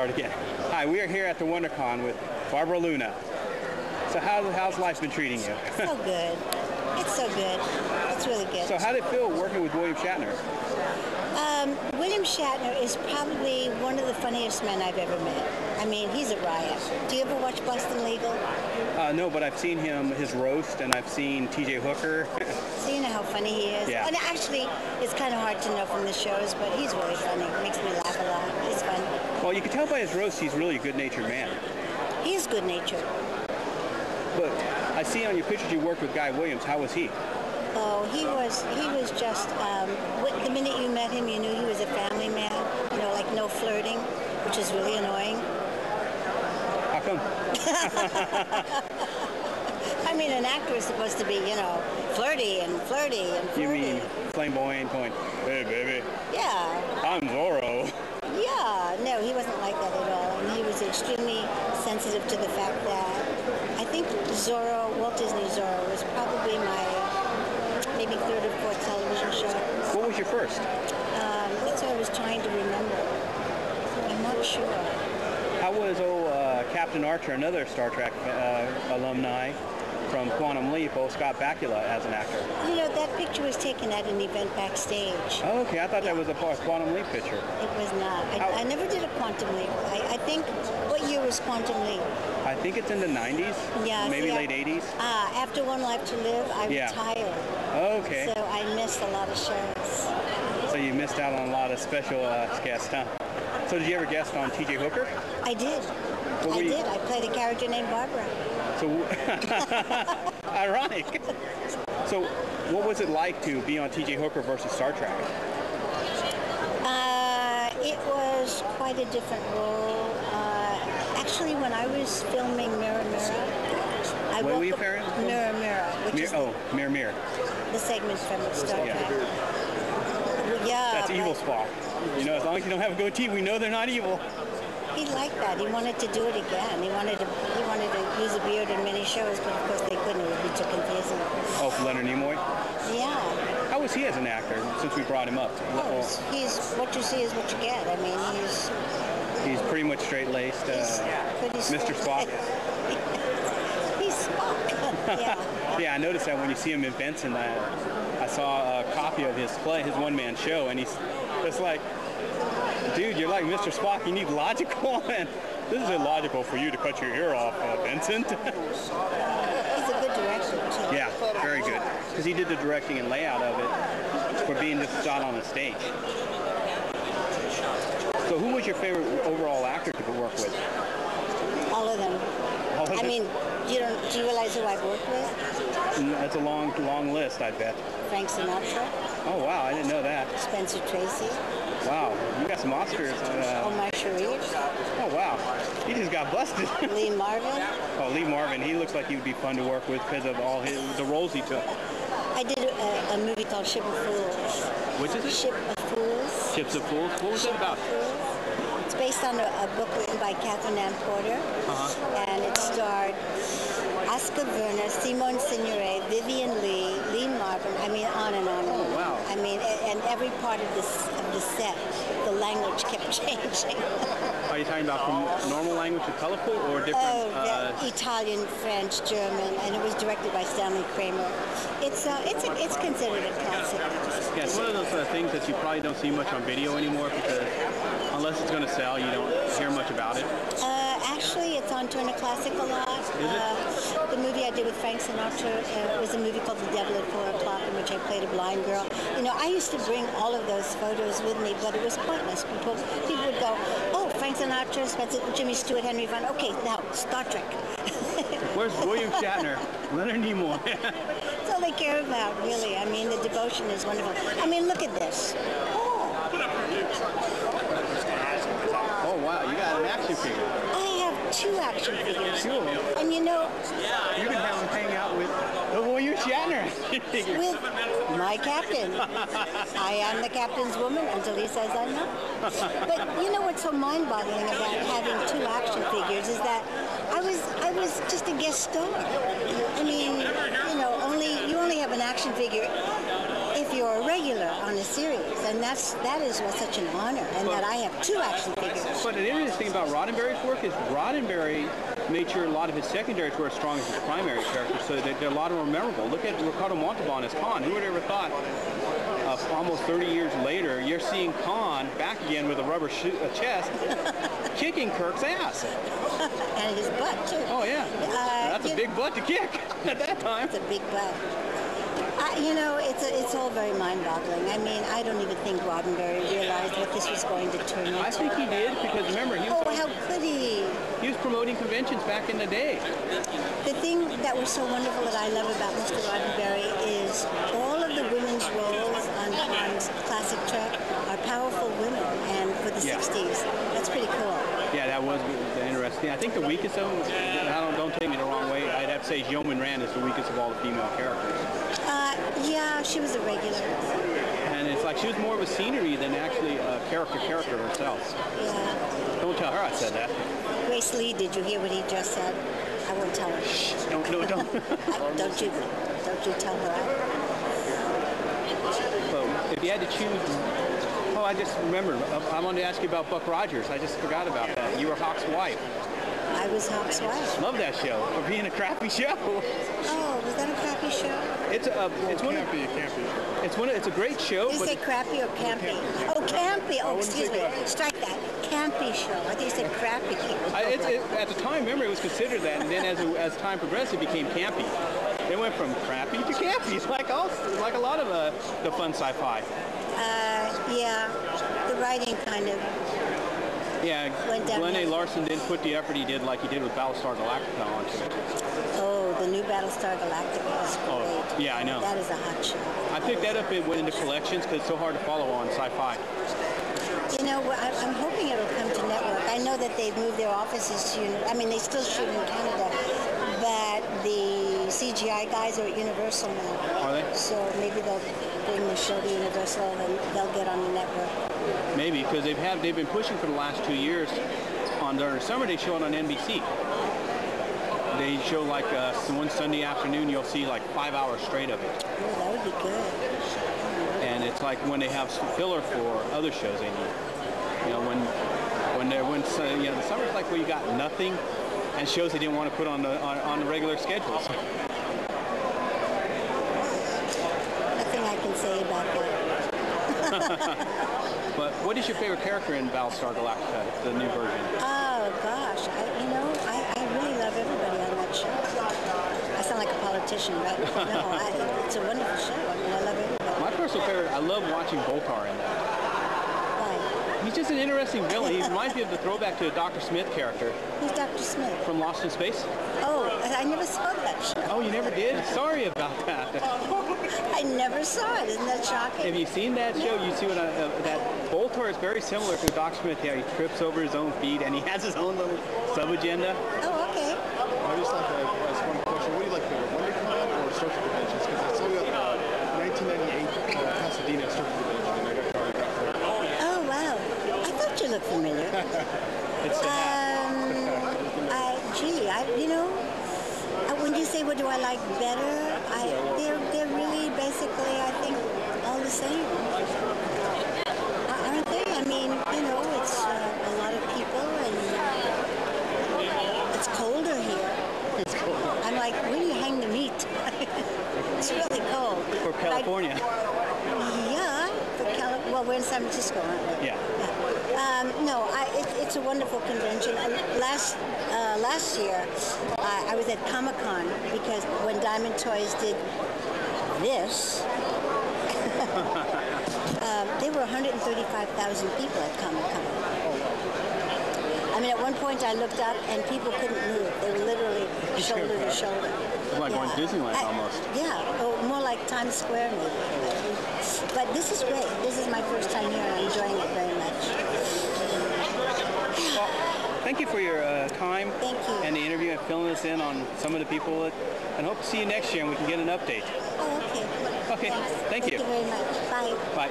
start again. Hi, we are here at the WonderCon with Barbara Luna. So how's life been treating you? So good. It's so good. It's really good. So how did it feel working with William Shatner? William Shatner is probably one of the funniest men I've ever met. I mean, he's a riot. Do you ever watch Boston Legal? No, but I've seen his roast, and I've seen T.J. Hooker. So you know how funny he is? Yeah. And actually, it's kind of hard to know from the shows, but he's really funny. Makes me laugh a lot. He's fun. Well, you can tell by his roast he's really a good-natured man. He is good-natured. But I see on your pictures you worked with Guy Williams. How was he? Oh, he was just, the minute you met him, you knew he was a family man, you know, like no flirting, which is really annoying. How come? I mean, an actor is supposed to be, you know, flirty and flirty and flirty. You mean flamboyant, going, hey, baby. Yeah. I'm Zorro. Yeah, no, he wasn't like that at all. And he was extremely sensitive to the fact that I think Zorro, Walt Disney Zorro, was probably my maybe third or fourth television show. What was your first? That's what I was trying to remember. I'm not sure. How was Captain Archer, another Star Trek alumni from Quantum Leap, Scott Bakula as an actor? You know, that picture was taken at an event backstage. Oh, okay. I thought that was a Quantum Leap picture. It was not. I never did a Quantum Leap. I think, what year was Quantum Leap? I think it's in the 90s. Yeah. Maybe late 80s. After One Life to Live, I retired. Okay. So I missed a lot of shows. So you missed out on a lot of special guests, huh? So did you ever guest on T.J. Hooker? I did. I did. I played a character named Barbara. So, ironic. So, what was it like to be on T.J. Hooker versus Star Trek? It was quite a different role. Actually, when I was filming Mirror Mirror, What were you filming? Mirror Mirror, which is Mirror Mirror. the segment from Star Trek. Well, yeah. That's evil Spock. You know, as long as you don't have a goatee, we know they're not evil. He liked that. He wanted to do it again. He wanted to use a beard in many shows, but of course they couldn't. It would be too confusing. Oh, for Leonard Nimoy? Yeah. How was he as an actor, since we brought him up? He's what you see is what you get. I mean, he's pretty much straight-laced. Mr. Spock. He's Spock. Yeah. Yeah, I noticed that when you see him in Benson, I saw a copy of his play, his one-man show, and it's like, dude, you're like Mr. Spock. You need logical, and this is illogical for you to cut your ear off, Vincent. He's a good director, too. Yeah, very good. Because he did the directing and layout of it for being just shot on a stage. So who was your favorite overall actor to work with? All of them. I mean, do you realize who I've worked with? That's a long list, I bet. Frank Sinatra. Oh, wow, I didn't know that. Spencer Tracy. Wow, you got some Oscars. Omar Sharif. Oh, wow. He just got busted. Lee Marvin. Oh, Lee Marvin. He looks like he would be fun to work with because of all the roles he took. I did a movie called Ship of Fools. Which is it? Ship of Fools. Ships of Fools? What was it about? It's based on a book written by Catherine Ann Porter. And it starred Oscar Werner, Simone Signoret, Vivian Lee, Lee Marvin, I mean, on and on. Oh, wow. I mean, and every part of the set, the language kept changing. Are you talking about from normal language to colorful or different? Italian, French, German, and it was directed by Stanley Kramer. It's considered a classic. Yeah, it's one of those things that you probably don't see much on video anymore because unless it's going to sell, you don't hear much about it. Actually, it's on Turner Classic a lot. Is it? The movie I did with Frank Sinatra was a movie called The Devil at 4 O'Clock, in which I played a blind girl. You know, I used to bring all of those photos with me, but it was pointless. People would go, oh, Frank Sinatra, Spencer, Jimmy Stewart, Henry Fonda. Okay, now, Star Trek. Where's William Shatner? Leonard Nimoy. That's all they care about, really. I mean, the devotion is wonderful. I mean, look at this. Oh, wow, you got an action figure. I have 2 action figures. 2 of them. And you know, you can have them hang out with the William Shatner figure. With my captain. I am the captain's woman until he says I'm not. But you know what's so mind-boggling about having 2 action figures is that I was just a guest star. I mean, you know, you only have an action figure if if you're a regular on a series, and that is what's such an honor, and that I have 2 action figures. But an interesting thing about Roddenberry's work is Roddenberry made sure a lot of his secondaries were as strong as his primary characters, so that a lot of them are memorable. Look at Ricardo Montalban as Khan. Who would have ever thought, almost 30 years later, you're seeing Khan back again with a rubber chest, kicking Kirk's ass. And his butt, too. Oh, yeah. That's a big butt to kick at that time. It's a big butt. You know, it's all very mind-boggling. I mean, I don't even think Roddenberry realized what this was going to turn into. I think he did, because remember, he was... Oh, how could he? He was promoting conventions back in the day. The thing that was so wonderful that I love about Mr. Roddenberry is all of the women's roles on classic Trek are powerful women, and for the 60s, that's pretty cool. Yeah, that was interesting. I think the weakest of them, don't take me the wrong way, I'd have to say Yeoman Rand is the weakest of all the female characters. Yeah, she was a regular. And it's like she was more of a scenery than actually a character herself. Yeah. Don't tell her I said that. Grace Lee, did you hear what he just said? I won't tell her. Shh, don't. Don't you tell her. But if you had to choose... Oh, I just remembered. I wanted to ask you about Buck Rogers. I just forgot about that. You were Hawk's wife. I was Hawk's wife. Love that show for being a crappy show. Oh, was that a crappy show? It's a great show. Did you say crappy or campy? Oh, campy. Oh, excuse me. Strike that. Campy show. I think you said crappy. At the time, remember, it was considered that, and then as time progressed, it became campy. It went from crappy to campy. It's like a lot of the fun sci-fi. Yeah, the writing kind of. Yeah, Glenn A. Larson didn't put the effort he did like he did with Battlestar Galactica onto it. Oh, the new Battlestar Galactica is great. Oh, yeah, I know. That is a hot show. I picked that up, it went into collections because it's so hard to follow on sci-fi. You know, I'm hoping it'll come to network. I know that they've moved their offices to, I mean, they still shoot in Canada, but the CGI guys are at Universal now. Are they? So maybe they'll bring the show to Universal and they'll get on the network. Maybe, because they've been pushing for the last 2 years. On their summer, they show it on NBC. They show like one Sunday afternoon, you'll see like 5 hours straight of it. Oh, that would be good. And it's like when they have some filler for other shows they need. You know, the summer's like where you got nothing, and shows they didn't want to put on the regular schedules. Nothing I can say about that. But what is your favorite character in Battlestar Galactica, the new version? Oh gosh, I really love everybody on that show. I sound like a politician, but no, it's a wonderful show. I mean, I love everybody. My personal favorite, I love watching Boltar in that. Why? He's just an interesting villain. He reminds me of the throwback to the Dr. Smith character. Who's Dr. Smith? From Lost in Space. Oh, I never saw that show. Oh, you never did? Sorry about that. I never saw it. Isn't that shocking? Have you seen that show? You see that Boltar is very similar to Dr. Smith. Yeah, he trips over his own feet and he has his own little sub-agenda. Oh, okay. I just like to ask one question. What do you like better, WonderCon or Star Trek Conventions? Because I saw you at the 1998 Pasadena Star Trek Convention and I got your autograph there. Oh, wow. I thought you looked familiar. It's the hat. When you say what do I like better, they're really basically, I think, all the same. Aren't they? I mean, it's a lot of people and it's colder here. It's cool. I'm like, where do you hang the meat? It's really cold. For California. Well, we're in San Francisco, aren't we? Yeah. No, it's a wonderful convention. Last year, I was at Comic-Con because when Diamond Toys did this, there were 135,000 people at Comic-Con. I mean, at one point I looked up and people couldn't move. They were literally shoulder to shoulder. It's like going to Disneyland almost. Yeah, or more like Times Square maybe. But this is great. This is my first time here and I'm enjoying it very much. Well, thank you for your time. Thank you. And the interview and filling us in on some of the people. And hope to see you next year and we can get an update. Oh, okay. Okay, thank you. Thank you very much. Bye. Bye.